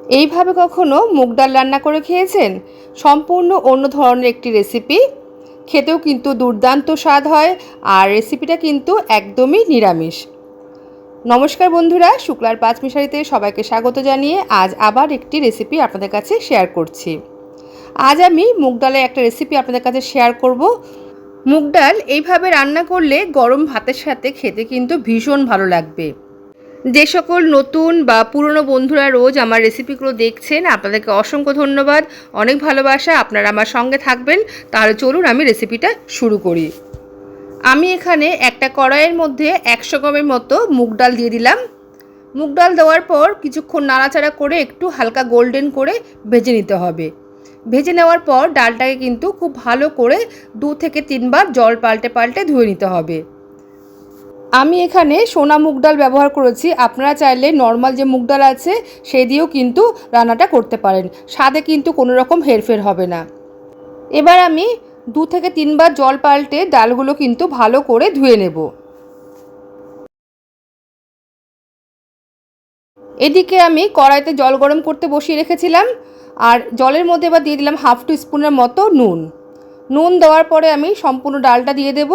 এইভাবে কখনো মুগ ডাল রান্না করে খেয়েছেন? সম্পূর্ণ অন্য ধরনের একটি রেসিপি, খেতেও কিন্তু দুর্দান্ত স্বাদ হয়। আর রেসিপিটা কিন্তু একদমই নিরামিষ। নমস্কার বন্ধুরা, শুক্লার পাঁচমিশালিতে সবাইকে স্বাগত জানিয়ে আজ আবার একটি রেসিপি আপনাদের কাছে শেয়ার করছি। আজ আমি মুগ ডালের একটা রেসিপি আপনাদের কাছে শেয়ার করব। মুগ ডাল এইভাবে রান্না করলে গরম ভাতের সাথে খেতে কিন্তু ভীষণ ভালো লাগবে। যে সকল নতুন বা পুরনো বন্ধুরা রোজ আমার রেসিপিগুলো দেখছেন, আপনাদেরকে অসংখ্য ধন্যবাদ, অনেক ভালোবাসা। আপনারা আমার সঙ্গে থাকবেন। তাহলে চলুন আমি রেসিপিটা শুরু করি। আমি এখানে একটা কড়াইয়ের মধ্যে 100 গ্রামের মতো মুগ ডাল দিয়ে দিলাম। মুগ ডাল দেওয়ার পর কিছুক্ষণ নাড়াচাড়া করে একটু হালকা গোল্ডেন করে ভেজে নিতে হবে। ভেজে নেওয়ার পর ডালটাকে কিন্তু খুব ভালো করে 2 থেকে 3 বার জল পাল্টে পাল্টে ধুয়ে নিতে হবে। আমি এখানে সোনা মুগ ডাল ব্যবহার করেছি। আপনারা চাইলে নর্মাল যে মুগ ডাল আছে সেই দিয়েও কিন্তু রান্নাটা করতে পারেন, স্বাদে কিন্তু কোনো রকম হেরফের হবে না। এবার আমি 2 থেকে 3 বার জল পাল্টে ডালগুলো কিন্তু ভালো করে ধুয়ে নেব। এদিকে আমি কড়াইতে জল গরম করতে বসিয়ে রেখেছিলাম, আর জলের মধ্যে এবার দিয়ে দিলাম 1/2 টিস্পুনের মতো নুন। নুন দেওয়ার পরে আমি সম্পূর্ণ ডালটা দিয়ে দেব।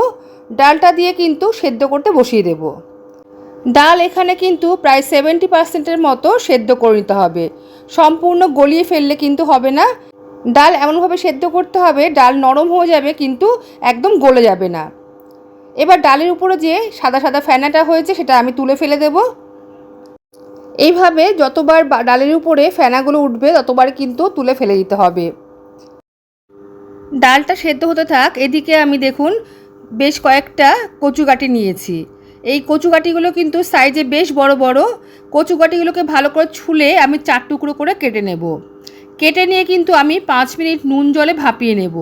ডালটা দিয়ে কিন্তু সেদ্ধ করতে বসিয়ে দেব। ডাল এখানে কিন্তু প্রায় 70%-এর মতো সেদ্ধ করে নিতে হবে। সম্পূর্ণ গলিয়ে ফেললে কিন্তু হবে না। ডাল এমনভাবে সেদ্ধ করতে হবে ডাল নরম হয়ে যাবে কিন্তু একদম গলে যাবে না। এবার ডালের উপরে যে সাদা সাদা ফেনাটা হয়েছে সেটা আমি তুলে ফেলে দেব। এইভাবে যতবার ডালের উপরে ফেনাগুলো উঠবে ততবার কিন্তু তুলে ফেলে দিতে হবে। ডালটা সেদ্ধ হতে থাক। এদিকে আমি দেখুন বেশ কয়েকটা কচু কাটি নিয়েছি। এই কচু কাটিগুলো কিন্তু সাইজে বেশ বড় বড়। কচু কাটিগুলোকে ভালো করে ছুলে আমি 4 টুকরো করে কেটে নেব। কেটে নিয়ে কিন্তু আমি 5 মিনিট নুন জলে ভাপিয়ে নেব।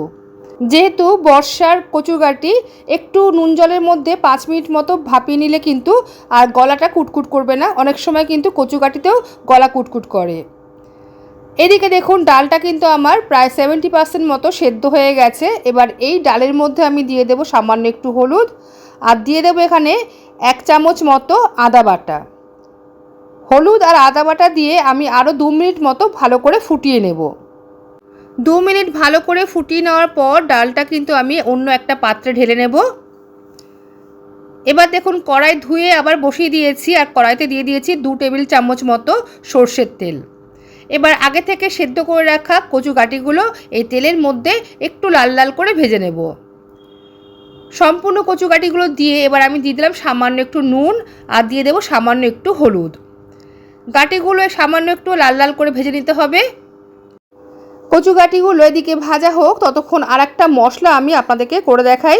যেহেতু বর্ষার কচু কাটি, একটু নুন জলের মধ্যে 5 মিনিট মতো ভাপিয়ে নিলে কিন্তু আর গলাটা কুটকুট করবে না। অনেক সময় কিন্তু কচু কাটিতেও গলা কুটকুট করে। এদিকে দেখুন ডালটা কিন্তু আমার প্রায় 70% মতো সেদ্ধ হয়ে গেছে। এবার এই ডালের মধ্যে আমি দিয়ে দেব সামান্য একটু হলুদ, আর দিয়ে দেব এখানে 1 চামচ মতো আদা বাটা। হলুদ আর আদা বাটা দিয়ে আমি আরও 2 মিনিট মতো ভালো করে ফুটিয়ে নেব। 2 মিনিট ভালো করে ফুটিয়ে নেওয়ার পর ডালটা কিন্তু আমি অন্য একটা পাত্রে ঢেলে নেব। এবার দেখুন কড়াই ধুয়ে আবার বসিয়ে দিয়েছি, আর কড়াইতে দিয়ে দিয়েছি 2 টেবিল চামচ মতো সর্ষের তেল। এবার আগে থেকে সেদ্ধ করে রাখা কচু কাটিগুলো এই তেলের মধ্যে একটু লাল লাল করে ভেজে নেব। সম্পূর্ণ কচু কাটিগুলো দিয়ে এবার আমি দিয়ে দিলাম সামান্য একটু নুন, আর দিয়ে দেবো সামান্য একটু হলুদ। কাটিগুলো সামান্য একটু লাল লাল করে ভেজে নিতে হবে। কচু কাটিগুলো এদিকে ভাজা হোক, ততক্ষণ আর একটা মশলা আমি আপনাদেরকে করে দেখাই।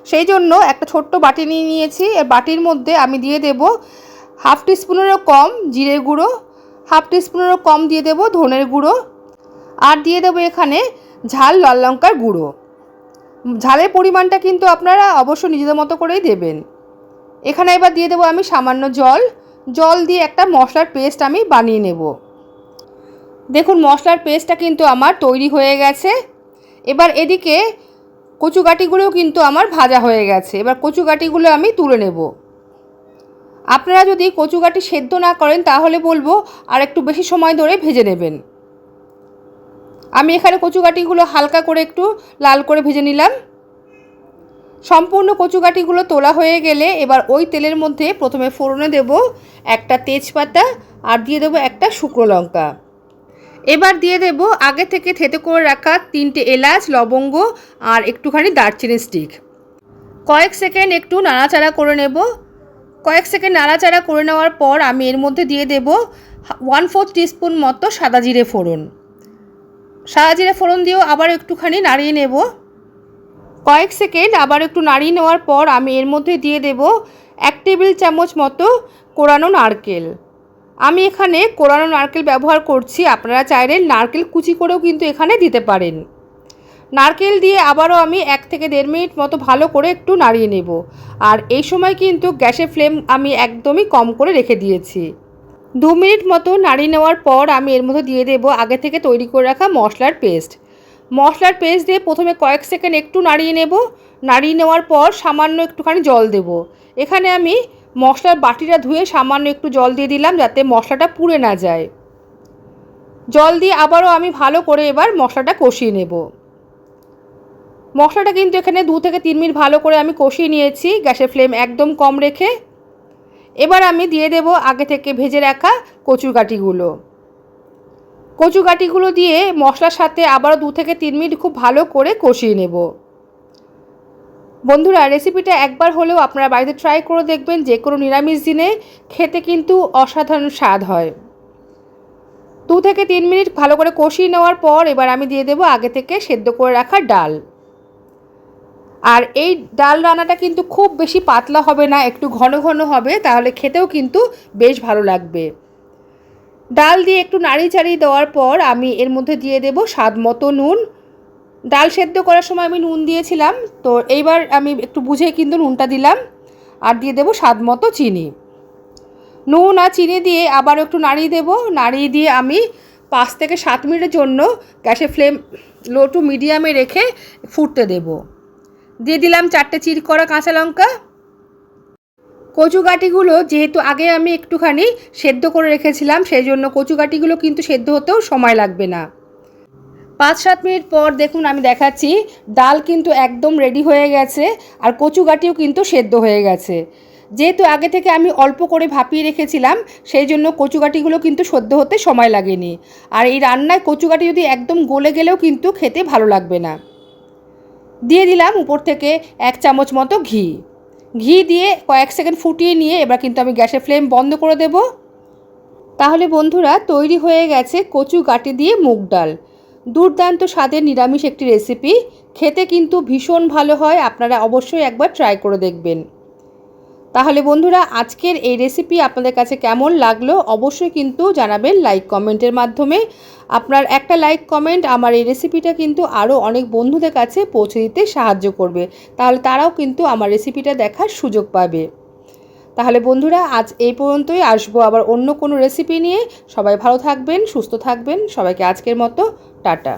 সেই জন্য একটা ছোট্ট বাটি নিয়ে নিয়েছি। এর বাটির মধ্যে আমি দিয়ে দেব 1/2 টিস্পুনেরও কম জিরে গুঁড়ো, 1/2 টিস্পুনেরও কম দিয়ে দেব ধনের গুঁড়ো, আর দিয়ে দেব এখানে ঝাল লাল লঙ্কার গুঁড়ো। ঝালের পরিমাণটা কিন্তু আপনারা অবশ্যই নিজেদের মতো করেই দেবেন। এখানে এবার দিয়ে দেব আমি সামান্য জল দিয়ে একটা মশলার পেস্ট আমি বানিয়ে নেব। দেখুন মশলার পেস্টটা কিন্তু আমার তৈরি হয়ে গেছে। এবার এদিকে কচু কাটিগুলোও কিন্তু আমার ভাজা হয়ে গেছে। এবার কচু কাটিগুলো আমি তুলে নেব। আপনারা যদি কচু কাটি সেদ্ধ না করেন তাহলে বলবো আর একটু বেশি সময় ধরে ভেজে নেবেন। আমি এখানে কচু কাটিগুলো হালকা করে একটু লাল করে ভেজে নিলাম। সম্পূর্ণ কচু কাটিগুলো তোলা হয়ে গেলে এবার ওই তেলের মধ্যে প্রথমে ফোড়নে দেব একটা তেজপাতা, আর দিয়ে দেবো একটা শুকনো লঙ্কা। এবার দিয়ে দেব আগে থেকে থেতো করে রাখা 3টে এলাচ, লবঙ্গ আর একটুখানি দারচিনি স্টিক। কয়েক সেকেন্ড একটু নাড়াচাড়া করে নেব। কয়েক সেকেন্ড নাড়াচাড়া করে নেওয়ার পর আমি এর মধ্যে দিয়ে দেব 1/4 টিস্পুন মতো সাদা জিরে ফোড়ন। সাদা জিরে ফোড়ন দিয়েও আবার একটুখানি নাড়িয়ে নেব। কয়েক সেকেন্ড আবার একটু নাড়িয়ে নেওয়ার পর আমি এর মধ্যে দিয়ে দেব 1 টেবিল চামচ মতো কোরানো নারকেল। আমি এখানে কোরানো নারকেল ব্যবহার করছি, আপনারা চাইলে নারকেল কুচি করেও কিন্তু এখানে দিতে পারেন। নারকেল দিয়ে আবারও আমি 1 থেকে 1.5 মিনিট মতো ভালো করে একটু নাড়িয়ে নেব। আর এই সময় কিন্তু গ্যাসের ফ্লেম আমি একদমই কম করে রেখে দিয়েছি। 2 মিনিট মতো নাড়িয়ে নেওয়ার পর আমি এর মধ্যে দিয়ে দেব আগে থেকে তৈরি করে রাখা মশলার পেস্ট। মশলার পেস্ট দিয়ে প্রথমে কয়েক সেকেন্ড একটু নাড়িয়ে নেব। নাড়িয়ে নেওয়ার পর সামান্য একটুখানি জল দেব। এখানে আমি মশলার বাটিটা ধুয়ে সামান্য একটু জল দিয়ে দিলাম যাতে মশলাটা পুড়ে না যায়। জল দিয়ে আবারও আমি ভালো করে এবার মশলাটা কষিয়ে নেব। মশলাটা কিন্তু এখানে 2 থেকে 3 মিনিট ভালো করে আমি কষিয়ে নিয়েছি, গ্যাসের ফ্লেম একদম কম রেখে। এবার আমি দিয়ে দেব আগে থেকে ভেজে রাখা কচুর গাঁটিগুলো। কচু গাঁটিগুলো দিয়ে মশলার সাথে আবারও 2 থেকে 3 মিনিট খুব ভালো করে কষিয়ে নেব। বন্ধুরা, রেসিপিটা একবার হলেও আপনারা বাড়িতে ট্রাই করে দেখবেন, যে কোনো নিরামিষ দিনে খেতে কিন্তু অসাধারণ স্বাদ হয়। 2 থেকে 3 মিনিট ভালো করে কষিয়ে নেওয়ার পর এবার আমি দিয়ে দেব আগে থেকে সেদ্ধ করে রাখা ডাল। আর এই ডাল রান্নাটা কিন্তু খুব বেশি পাতলা হবে না, একটু ঘন ঘন হবে, তাহলে খেতেও কিন্তু বেশ ভালো লাগবে। ডাল দিয়ে একটু নাড়ি চাড়িয়ে দেওয়ার পর আমি এর মধ্যে দিয়ে দেব স্বাদ মতো নুন। ডাল সেদ্ধ করার সময় আমি নুন দিয়েছিলাম, তো এইবার আমি একটু বুঝে কিন্তু নুনটা দিলাম। আর দিয়ে দেব স্বাদ মতো চিনি। নুন আর চিনি দিয়ে আবার একটু নাড়িয়ে দেব। নাড়িয়ে দিয়ে আমি 5 থেকে 7 মিনিটের জন্য গ্যাসের ফ্লেম লো টু মিডিয়ামে রেখে ফুটতে দেব। দিয়ে দিলাম 4টে চিড় করা কাঁচা লঙ্কা। কচু গাঁটিগুলো যেহেতু আগে আমি একটুখানি সেদ্ধ করে রেখেছিলাম, সেই জন্য কচু গাঁটিগুলো কিন্তু সেদ্ধ হতেও সময় লাগবে না। 5-7 মিনিট পর দেখুন আমি দেখাচ্ছি, ডাল কিন্তু একদম রেডি হয়ে গেছে আর কচু গাঁটিও কিন্তু সেদ্ধ হয়ে গেছে। যেহেতু আগে থেকে আমি অল্প করে ভাপিয়ে রেখেছিলাম, সেই জন্য কচু গাঁটিগুলো কিন্তু সেদ্ধ হতে সময় লাগেনি। আর এই রান্নায় কচু গাঁটি যদি একদম গলে গেলেও কিন্তু খেতে ভালো লাগবে না। দিয়ে দিলাম উপর থেকে 1 চামচ মতো ঘি। ঘি দিয়ে কয়েক সেকেন্ড ফুটিয়ে নিয়ে এবার কিন্তু আমি গ্যাসের ফ্লেম বন্ধ করে দেব। তাহলে বন্ধুরা, তৈরি হয়ে গেছে কচু গাঁটি দিয়ে মুগ ডাল। দুর্দান্ত স্বাদের নিরামিষ একটি রেসিপি, খেতে কিন্তু ভীষণ ভালো হয়, আপনারা অবশ্যই একবার ট্রাই করে দেখবেন। তাহলে বন্ধুরা, আজকের এই রেসিপি আপনাদের কাছে কেমন লাগলো অবশ্যই কিন্তু জানাবেন লাইক কমেন্টের মাধ্যমে। আপনার একটা লাইক কমেন্ট আমার এই রেসিপিটা কিন্তু আরও অনেক বন্ধুদের কাছে পৌঁছে দিতে সাহায্য করবে, তাহলে তারাও কিন্তু আমার রেসিপিটা দেখার সুযোগ পাবে। তাহলে বন্ধুরা, আজ এই পর্যন্তই, আসবো আবার অন্য কোনো রেসিপি নিয়ে। সবাই ভালো থাকবেন, সুস্থ থাকবেন, সবাইকে আজকের মতো টাটা।